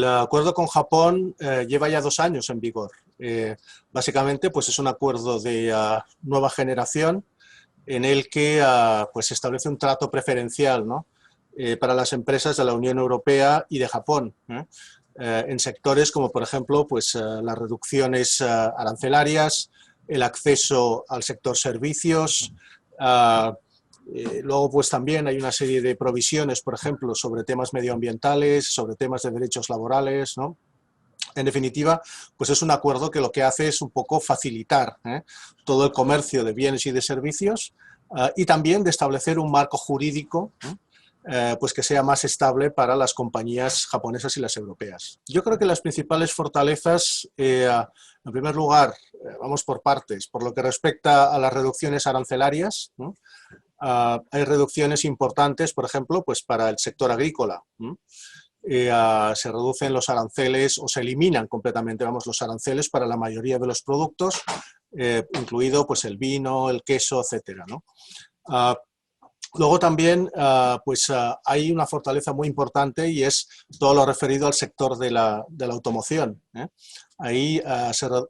El acuerdo con Japón lleva ya 2 años en vigor. Básicamente, pues es un acuerdo de nueva generación en el que pues se establece un trato preferencial, ¿no? Para las empresas de la Unión Europea y de Japón, en sectores como, por ejemplo, pues, las reducciones arancelarias, el acceso al sector servicios. Luego, pues también hay una serie de provisiones, por ejemplo, sobre temas medioambientales, sobre temas de derechos laborales, ¿no? En definitiva, pues es un acuerdo que lo que hace es un poco facilitar todo el comercio de bienes y de servicios y también de establecer un marco jurídico pues que sea más estable para las compañías japonesas y las europeas. Yo creo que las principales fortalezas, en primer lugar, vamos por partes, por lo que respecta a las reducciones arancelarias, ¿no? Hay reducciones importantes, por ejemplo, pues para el sector agrícola. Se reducen los aranceles o se eliminan completamente, vamos, los aranceles para la mayoría de los productos, incluido pues el vino, el queso, etcétera, ¿no? Luego también pues, hay una fortaleza muy importante y es todo lo referido al sector de la automoción. Ahí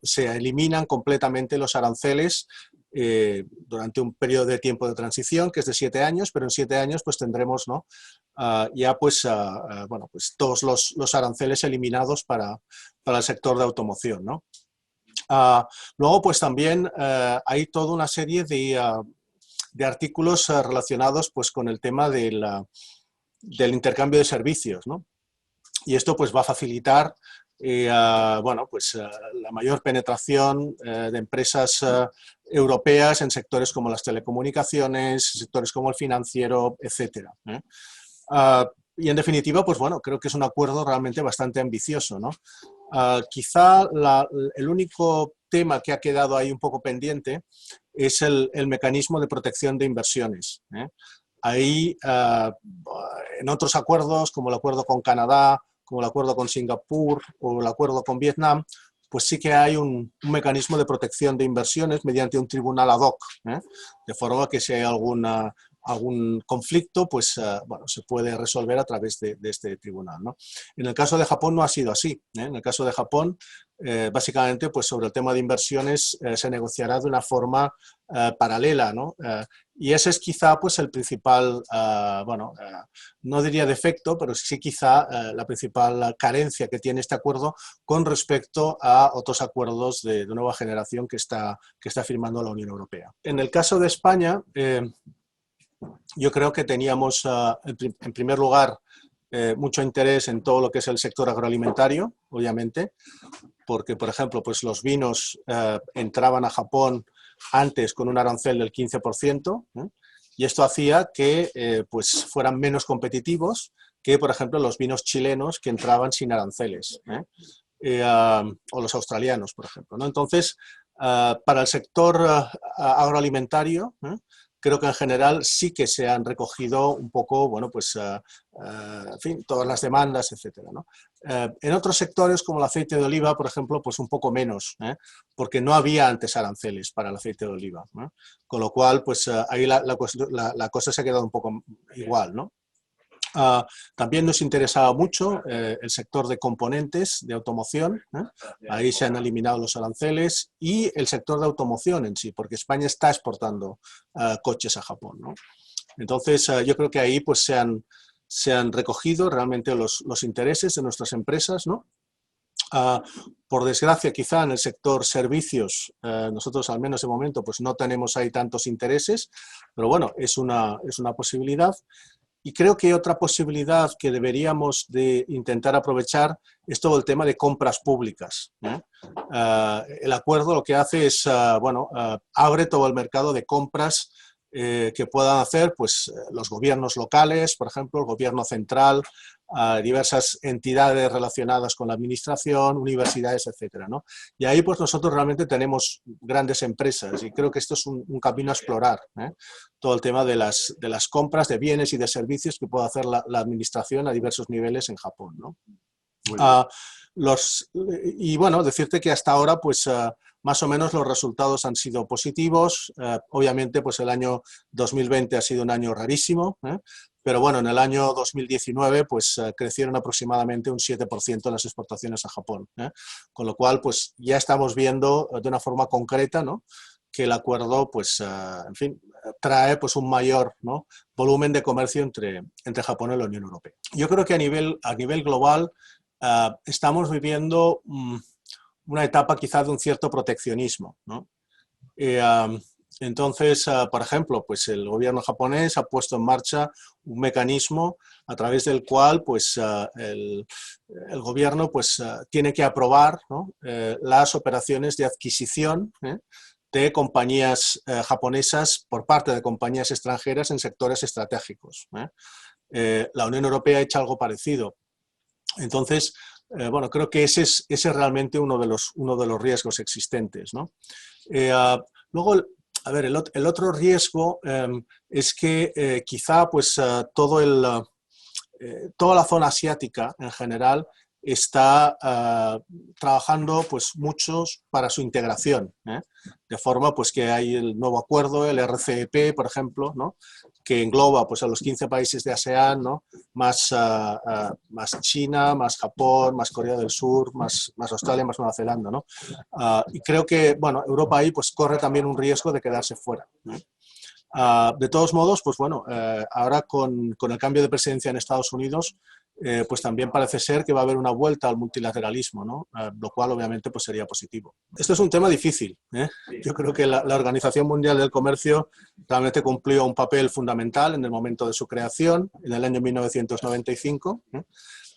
se eliminan completamente los aranceles durante un periodo de tiempo de transición que es de 7 años, pero en 7 años pues tendremos, ¿no? Ya pues, bueno, pues todos los aranceles eliminados para el sector de automoción, ¿no? Luego pues también hay toda una serie de artículos relacionados pues, con el tema del intercambio de servicios, ¿no? Y esto pues, va a facilitar bueno, pues, la mayor penetración de empresas europeas en sectores como las telecomunicaciones, sectores como el financiero, etcétera. Y en definitiva, pues bueno, creo que es un acuerdo realmente bastante ambicioso, ¿no? Quizá el único tema que ha quedado ahí un poco pendiente es el mecanismo de protección de inversiones. Ahí, en otros acuerdos, como el acuerdo con Canadá, como el acuerdo con Singapur o el acuerdo con Vietnam, pues sí que hay un mecanismo de protección de inversiones mediante un tribunal ad hoc, de forma que si hay algún conflicto, pues bueno, se puede resolver a través de este tribunal, ¿no? En el caso de Japón no ha sido así. En el caso de Japón, básicamente, pues sobre el tema de inversiones se negociará de una forma paralela, ¿no? Y ese es quizá pues, el principal, bueno, no diría defecto, pero sí quizá la principal carencia que tiene este acuerdo con respecto a otros acuerdos de nueva generación que está firmando la Unión Europea. En el caso de España, yo creo que teníamos, en primer lugar, mucho interés en todo lo que es el sector agroalimentario, obviamente, porque, por ejemplo, pues los vinos entraban a Japón antes con un arancel del 15%, y esto hacía que pues fueran menos competitivos que, por ejemplo, los vinos chilenos que entraban sin aranceles, o los australianos, por ejemplo, ¿no? Entonces, para el sector agroalimentario, creo que en general sí que se han recogido un poco, bueno, pues, en fin, todas las demandas, etcétera, ¿no? En otros sectores, como el aceite de oliva, por ejemplo, pues un poco menos, porque no había antes aranceles para el aceite de oliva, ¿no? Con lo cual, pues ahí la cosa se ha quedado un poco igual, ¿no? También nos interesaba mucho el sector de componentes de automoción, ahí se han eliminado los aranceles, y el sector de automoción en sí, porque España está exportando coches a Japón, ¿no? Entonces yo creo que ahí pues, se han recogido realmente los intereses de nuestras empresas, ¿no? Por desgracia, quizá en el sector servicios, nosotros al menos de momento pues, no tenemos ahí tantos intereses, pero bueno, es una posibilidad. Y creo que otra posibilidad que deberíamos de intentar aprovechar es todo el tema de compras públicas. El acuerdo lo que hace es, bueno, abre todo el mercado de compras que puedan hacer pues, los gobiernos locales, por ejemplo, el gobierno central, diversas entidades relacionadas con la administración, universidades, etcétera, ¿no? Y ahí pues nosotros realmente tenemos grandes empresas y creo que esto es un camino a explorar, todo el tema de las compras de bienes y de servicios que puede hacer la administración a diversos niveles en Japón, ¿no? Y bueno, decirte que hasta ahora pues más o menos los resultados han sido positivos. Obviamente, pues el año 2020 ha sido un año rarísimo, pero bueno, en el año 2019 pues crecieron aproximadamente un 7% las exportaciones a Japón, con lo cual pues ya estamos viendo de una forma concreta, ¿no?, que el acuerdo, pues, en fin, trae pues un mayor, ¿no?, volumen de comercio entre Japón y la Unión Europea. Yo creo que a nivel global estamos viviendo una etapa quizás de un cierto proteccionismo, ¿no? Entonces, por ejemplo, pues el gobierno japonés ha puesto en marcha un mecanismo a través del cual pues, el gobierno pues, tiene que aprobar, ¿no?, las operaciones de adquisición de compañías japonesas por parte de compañías extranjeras en sectores estratégicos. La Unión Europea ha hecho algo parecido. Entonces, bueno, creo que ese es realmente uno de los riesgos existentes, ¿no? Luego, a ver, el otro riesgo es que quizá pues, toda la zona asiática en general está trabajando pues, muchos para su integración, de forma pues, que hay el nuevo acuerdo, el RCEP, por ejemplo, ¿no?, que engloba pues, a los 15 países de ASEAN, ¿no?, más China, más Japón, más Corea del Sur, más Australia, más Nueva Zelanda, ¿no? Y creo que, bueno, Europa ahí pues, corre también un riesgo de quedarse fuera, ¿no? De todos modos, pues bueno, ahora con el cambio de presidencia en Estados Unidos, pues también parece ser que va a haber una vuelta al multilateralismo, ¿no? Lo cual obviamente pues sería positivo. Esto es un tema difícil, ¿eh? Yo creo que la Organización Mundial del Comercio realmente cumplió un papel fundamental en el momento de su creación, en el año 1995,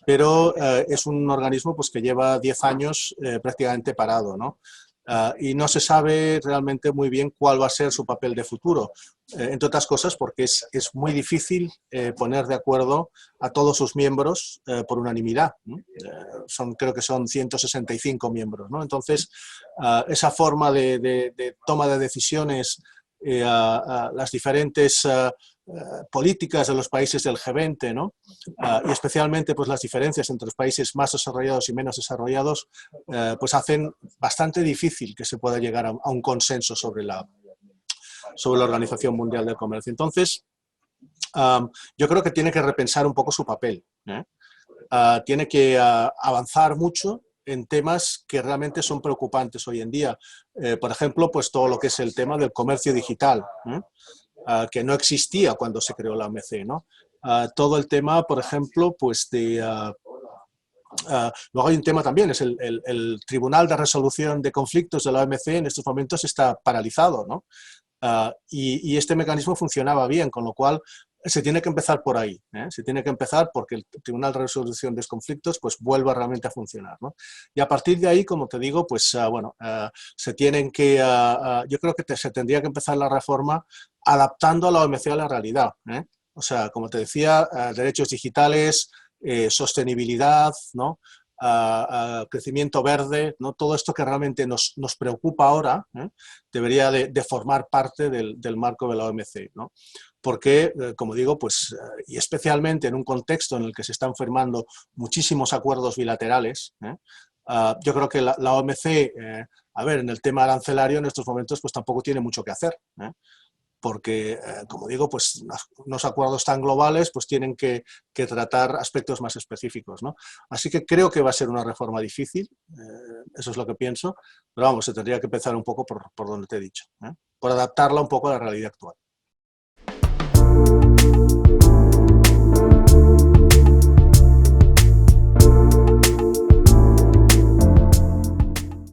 pero es un organismo pues, que lleva 10 años prácticamente parado, ¿no? Y no se sabe realmente muy bien cuál va a ser su papel de futuro, entre otras cosas porque es muy difícil poner de acuerdo a todos sus miembros por unanimidad, ¿no? Creo que son 165 miembros, ¿no? Entonces, esa forma de toma de decisiones, las diferentes políticas de los países del G20, ¿no? Y especialmente pues, las diferencias entre los países más desarrollados y menos desarrollados, pues hacen bastante difícil que se pueda llegar a un consenso sobre la Organización Mundial del Comercio. Entonces, yo creo que tiene que repensar un poco su papel, tiene que avanzar mucho en temas que realmente son preocupantes hoy en día. Por ejemplo, pues todo lo que es el tema del comercio digital, que no existía cuando se creó la OMC, ¿no? Todo el tema, por ejemplo, pues luego hay un tema también, es el Tribunal de Resolución de Conflictos de la OMC en estos momentos está paralizado, ¿no? Y este mecanismo funcionaba bien, con lo cual se tiene que empezar por ahí, se tiene que empezar porque el Tribunal de Resolución de Conflictos pues vuelva realmente a funcionar, ¿no? Y a partir de ahí, como te digo, pues bueno, se tienen que, yo creo que se tendría que empezar la reforma adaptando a la OMC a la realidad, o sea, como te decía, derechos digitales, sostenibilidad, ¿no? Crecimiento verde, ¿no? Todo esto que realmente nos preocupa ahora, debería de formar parte del marco de la OMC, ¿no? Porque, como digo, pues, y especialmente en un contexto en el que se están firmando muchísimos acuerdos bilaterales, yo creo que la OMC, a ver, en el tema arancelario en estos momentos pues tampoco tiene mucho que hacer, porque, como digo, pues unos acuerdos tan globales pues tienen que tratar aspectos más específicos, ¿no? Así que creo que va a ser una reforma difícil, eso es lo que pienso, pero vamos, se tendría que empezar un poco por donde te he dicho, por adaptarla un poco a la realidad actual.